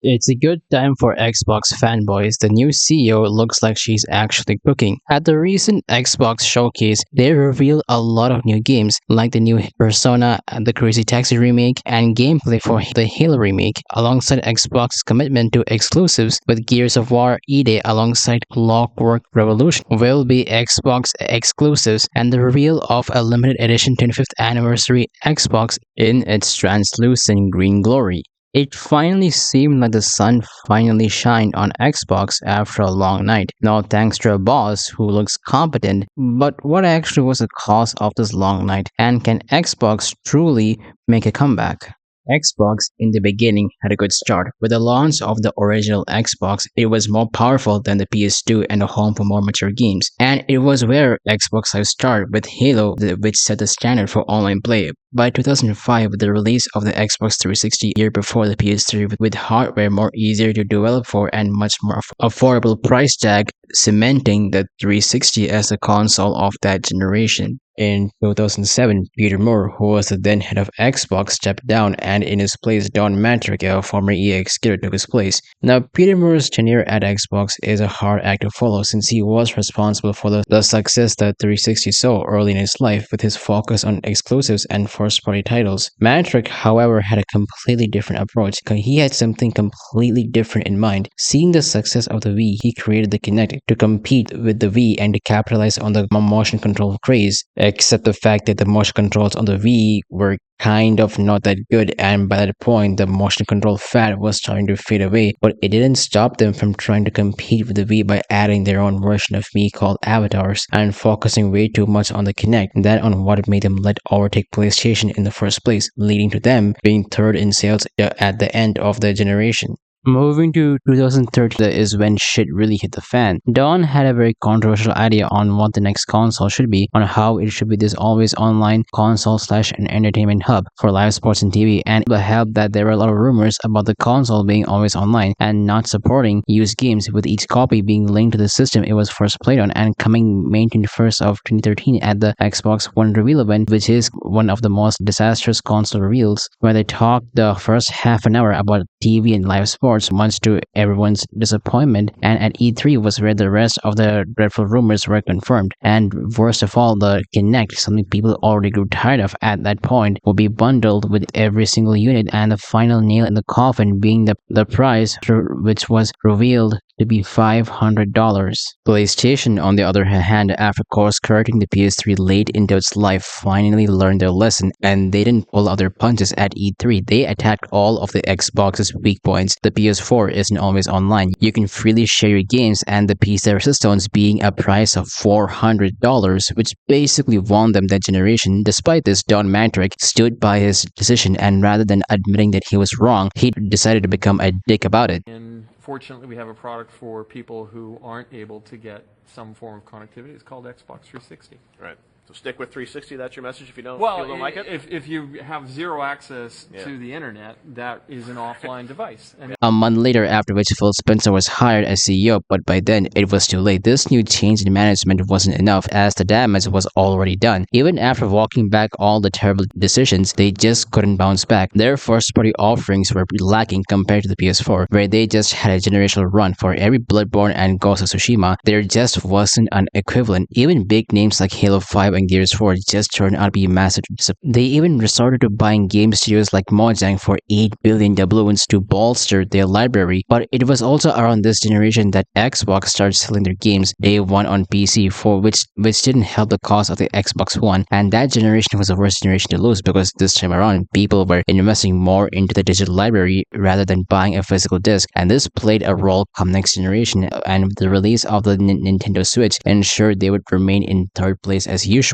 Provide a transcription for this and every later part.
It's a good time for Xbox fanboys. The new CEO looks like she's actually cooking. At the recent Xbox showcase, they revealed a lot of new games, like the new Persona, the Crazy Taxi remake, and gameplay for the Halo remake, alongside Xbox's commitment to exclusives, with Gears of War E-Day alongside Clockwork Revolution will be Xbox exclusives, and the reveal of a limited edition 25th anniversary Xbox in its translucent green glory. It finally seemed like the sun finally shined on Xbox after a long night. Now, thanks to a boss who looks competent, but what actually was the cause of this long night? And can Xbox truly make a comeback? Xbox in the beginning had a good start. With the launch of the original Xbox, it was more powerful than the PS2 and a home for more mature games. And it was where Xbox Live started with Halo, which set the standard for online play. By 2005, with the release of the Xbox 360 year before the PS3, with hardware more easier to develop for and much more affordable price tag, cementing the 360 as the console of that generation. In 2007, Peter Moore, who was the then head of Xbox, stepped down, and in his place, Don Mattrick, a former EA executive, took his place. Now, Peter Moore's tenure at Xbox is a hard act to follow, since he was responsible for the success that 360 saw early in his life, with his focus on exclusives and first-party titles. Mattrick, however, had a completely different approach. He had something completely different in mind. Seeing the success of the Wii, he created the Kinect to compete with the Wii and to capitalize on the motion control craze. Except the fact that the motion controls on the Wii were kind of not that good, and by that point the motion control fad was starting to fade away, but it didn't stop them from trying to compete with the Wii by adding their own version of Wii called Avatars and focusing way too much on the Kinect than on what made them let overtake PlayStation in the first place, leading to them being third in sales at the end of the generation. Moving to 2013 is when shit really hit the fan. Don had a very controversial idea on what the next console should be, on how it should be this always online console / an entertainment hub for live sports and TV, and it helped that there were a lot of rumors about the console being always online and not supporting used games, with each copy being linked to the system it was first played on, and coming May 21st of 2013 at the Xbox One reveal event, which is one of the most disastrous console reveals, where they talked the first half an hour about TV and live sports, much to everyone's disappointment, and at E3 was where the rest of the dreadful rumors were confirmed. And worst of all, the Kinect, something people already grew tired of at that point, will be bundled with every single unit, and the final nail in the coffin being the price, which was revealed to be $500. PlayStation, on the other hand, after course correcting the PS3 late into its life, finally learned their lesson, and they didn't pull out their punches at E3. They attacked all of the Xbox's weak points. The PS4 isn't always online. You can freely share your games, and the PC Resistance being a price of $400, which basically won them that generation. Despite this, Don Mattrick stood by his decision, and rather than admitting that he was wrong, he decided to become a dick about it. And fortunately, we have a product for people who aren't able to get some form of connectivity. It's called Xbox 360. Right. So stick with 360. That's your message. If you don't, like it. If you have zero access to the internet, that is an offline device. And a month later, after which Phil Spencer was hired as CEO, but by then it was too late. This new change in management wasn't enough, as the damage was already done. Even after walking back all the terrible decisions, they just couldn't bounce back. Their first-party offerings were lacking compared to the PS4, where they just had a generational run. For every Bloodborne and Ghost of Tsushima, there just wasn't an equivalent. Even big names like Halo 5 and Gears 4 just turned out to be massive. They even resorted to buying game studios like Mojang for 8 billion doubloons to bolster their library, but it was also around this generation that Xbox started selling their games day one on PC, for which didn't help the cause of the Xbox One, and that generation was the worst generation to lose, because this time around people were investing more into the digital library rather than buying a physical disc, and this played a role come next generation, and the release of the Nintendo Switch ensured they would remain in third place as usual.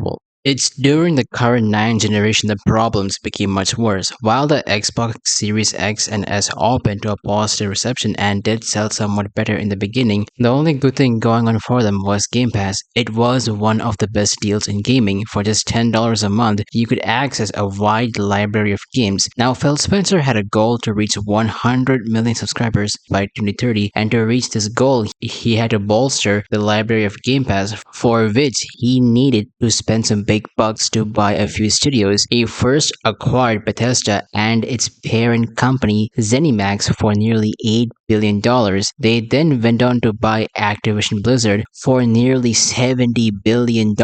It's during the current 9 generation that problems became much worse. While the Xbox Series X and S opened to a positive reception and did sell somewhat better in the beginning, the only good thing going on for them was Game Pass. It was one of the best deals in gaming. For just $10 a month, you could access a wide library of games. Now, Phil Spencer had a goal to reach 100 million subscribers by 2030, and to reach this goal, he had to bolster the library of Game Pass, for which he needed to spend some big bucks to buy a few studios. He first acquired Bethesda and its parent company ZeniMax for nearly $8 billion. They then went on to buy Activision Blizzard for nearly $70 billion.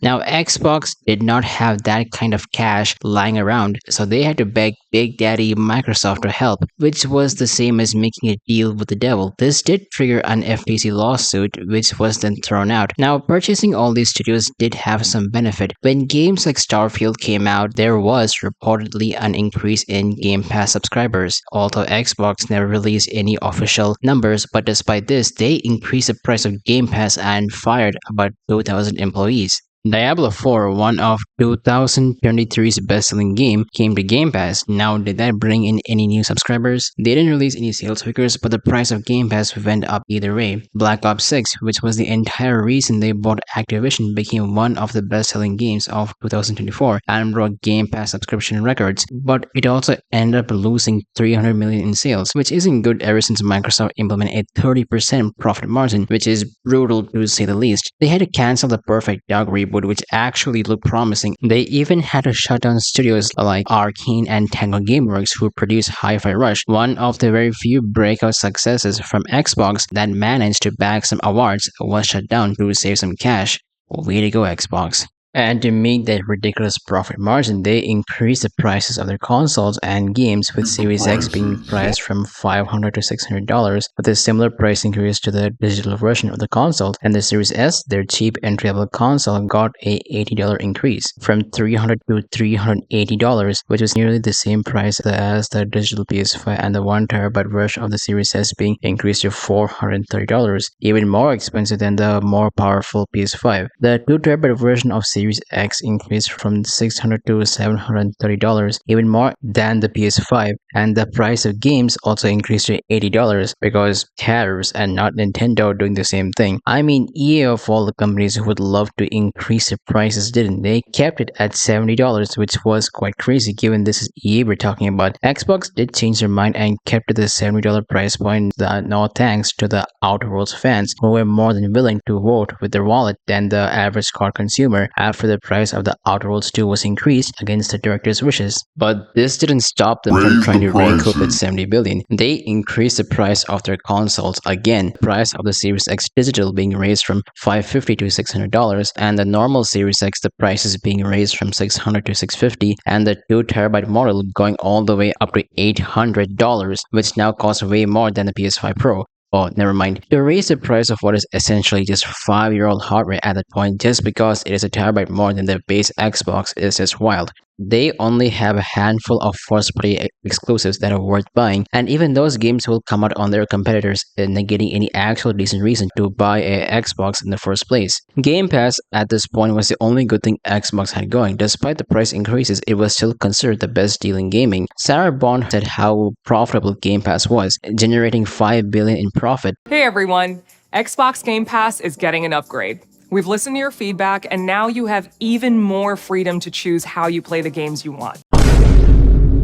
Now, Xbox did not have that kind of cash lying around, so they had to beg Big Daddy Microsoft to help, which was the same as making a deal with the devil. This did trigger an FTC lawsuit, which was then thrown out. Now, purchasing all these studios did have some benefit. When games like Starfield came out, there was reportedly an increase in Game Pass subscribers, although Xbox never released any official numbers, but despite this, they increased the price of Game Pass and fired about 2,000 employees. Diablo 4, one of 2023's best-selling game, came to Game Pass. Now, did that bring in any new subscribers? They didn't release any sales figures, but the price of Game Pass went up either way. Black Ops 6, which was the entire reason they bought Activision, became one of the best-selling games of 2024 and broke Game Pass subscription records, but it also ended up losing $300 million in sales, which isn't good ever since Microsoft implemented a 30% profit margin, which is brutal to say the least. They had to cancel the Perfect Dark reboot, which actually looked promising. They even had to shut down studios like Arcane and Tango Gameworks, who produced Hi-Fi Rush, one of the very few breakout successes from Xbox that managed to bag some awards, was shut down to save some cash. Way to go, Xbox. And to make that ridiculous profit margin, they increased the prices of their consoles and games, with Series X being priced from $500 to $600, with a similar price increase to the digital version of the console. And the Series S, their cheap entry-level console, got a $80 increase, from $300 to $380, which was nearly the same price as the digital PS5, and the 1TB version of the Series S being increased to $430, even more expensive than the more powerful PS5. The 2TB version of Series X increased from $600 to $730, even more than the PS5, and the price of games also increased to $80 because tariffs, and not Nintendo doing the same thing. I mean, EA of all the companies who would love to increase the prices didn't. They kept it at $70, which was quite crazy given this is EA we're talking about. Xbox did change their mind and kept it the $70 price point, no thanks to the Outer Worlds fans who were more than willing to vote with their wallet than the average car consumer after the price of the Outer Worlds 2 was increased against the director's wishes. But this didn't stop them from trying to recoup that $70 billion. They increased the price of their consoles again, the price of the Series X Digital being raised from $550 to $600, and the normal Series X, the price is being raised from $600 to $650, and the 2TB model going all the way up to $800, which now costs way more than the PS5 Pro. Oh, never mind. To raise the price of what is essentially just 5-year-old hardware at that point just because it is a terabyte more than the base Xbox is just wild. They only have a handful of first-party exclusives that are worth buying, and even those games will come out on their competitors, negating any actual decent reason to buy a Xbox in the first place. Game Pass at this point was the only good thing Xbox had going. Despite the price increases, it was still considered the best deal in gaming. Sarah Bond said how profitable Game Pass was, generating $5 billion in profit. Hey everyone, Xbox Game Pass is getting an upgrade. We've listened to your feedback, and now you have even more freedom to choose how you play the games you want.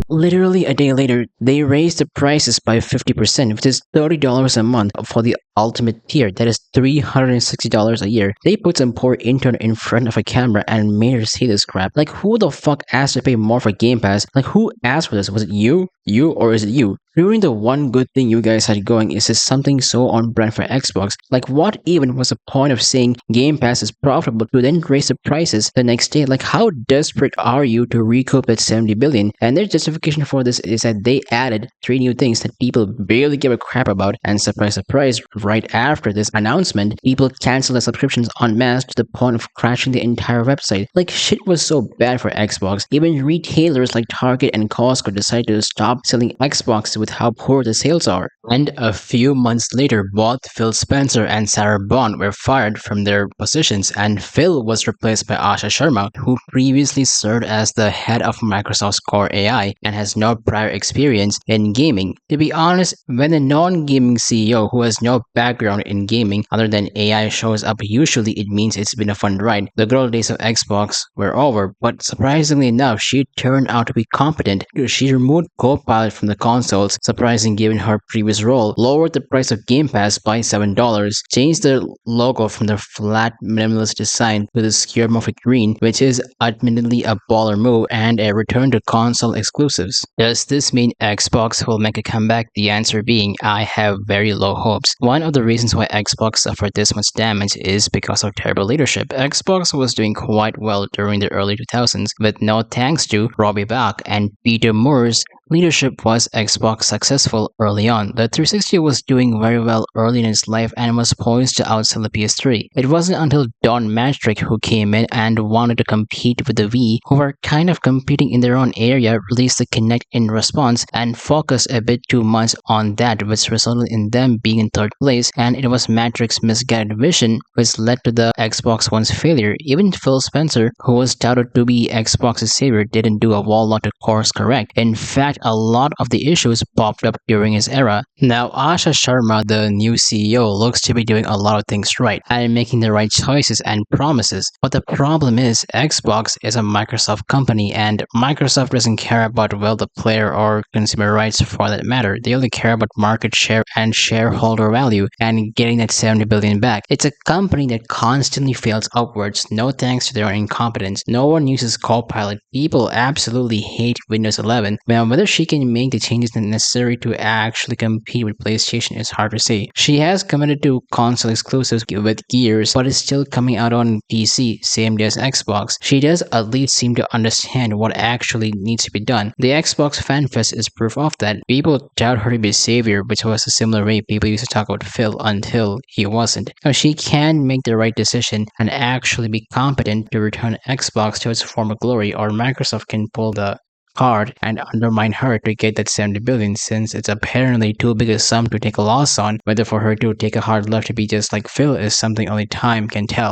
Literally a day later, they raised the prices by 50%, which is $30 a month for the ultimate tier. That is $360 a year. They put some poor intern in front of a camera and made her say this crap. Like, who the fuck asked to pay more for Game Pass? Like, who asked for this? Was it you? You, or is it you? During the one good thing you guys had going is just something so on brand for Xbox. Like, what even was the point of saying Game Pass is profitable to then raise the prices the next day? Like, how desperate are you to recoup that $70 billion? And their justification for this is that they added 3 new things that people barely give a crap about, and surprise, surprise, right after this announcement, people canceled their subscriptions en masse to the point of crashing the entire website. Like, shit was so bad for Xbox. Even retailers like Target and Costco decided to stop selling Xbox with how poor the sales are. And a few months later, both Phil Spencer and Sarah Bond were fired from their positions, and Phil was replaced by Asha Sharma, who previously served as the head of Microsoft's Core AI and has no prior experience in gaming. To be honest, when a non-gaming CEO who has no background in gaming other than AI shows up, usually it means it's been a fun ride. The good old days of Xbox were over, but surprisingly enough, she turned out to be competent. She removed Copilot from the console, sales, surprising given her previous role, lowered the price of Game Pass by $7, changed the logo from the flat minimalist design to the skeuomorphic green, which is admittedly a baller move and a return to console exclusives. Does this mean Xbox will make a comeback? The answer being, I have very low hopes. One of the reasons why Xbox suffered this much damage is because of terrible leadership. Xbox was doing quite well during the early 2000s, but no thanks to Robbie Bach and Peter Moore's leadership was Xbox successful early on. The 360 was doing very well early in its life and was poised to outsell the PS3. It wasn't until Don Matrick who came in and wanted to compete with the Wii, who were kind of competing in their own area, released the Kinect in response and focused a bit too much on that, which resulted in them being in third place, and it was Matrick's misguided vision which led to the Xbox One's failure. Even Phil Spencer, who was touted to be Xbox's savior, didn't do a whole lot to course correct. In fact, a lot of the issues popped up during his era. Now, Asha Sharma, the new CEO, looks to be doing a lot of things right and making the right choices and promises. But the problem is, Xbox is a Microsoft company, and Microsoft doesn't care about the player or consumer rights for that matter. They only care about market share and shareholder value and getting that $70 billion back. It's a company that constantly fails upwards, no thanks to their own incompetence. No one uses Copilot. People absolutely hate Windows 11. Now, whether she can make the changes necessary to actually compete with PlayStation is hard to say. She has committed to console exclusives with Gears, but is still coming out on PC, same day as Xbox. She does at least seem to understand what actually needs to be done. The Xbox FanFest is proof of that. People doubt her to be a savior, which was a similar way people used to talk about Phil until he wasn't. Now, she can make the right decision and actually be competent to return Xbox to its former glory, or Microsoft can pull the card and undermine her to get that 70 billion, since it's apparently too big a sum to take a loss on. Whether for her to take a hard left to be just like Phil is something only time can tell.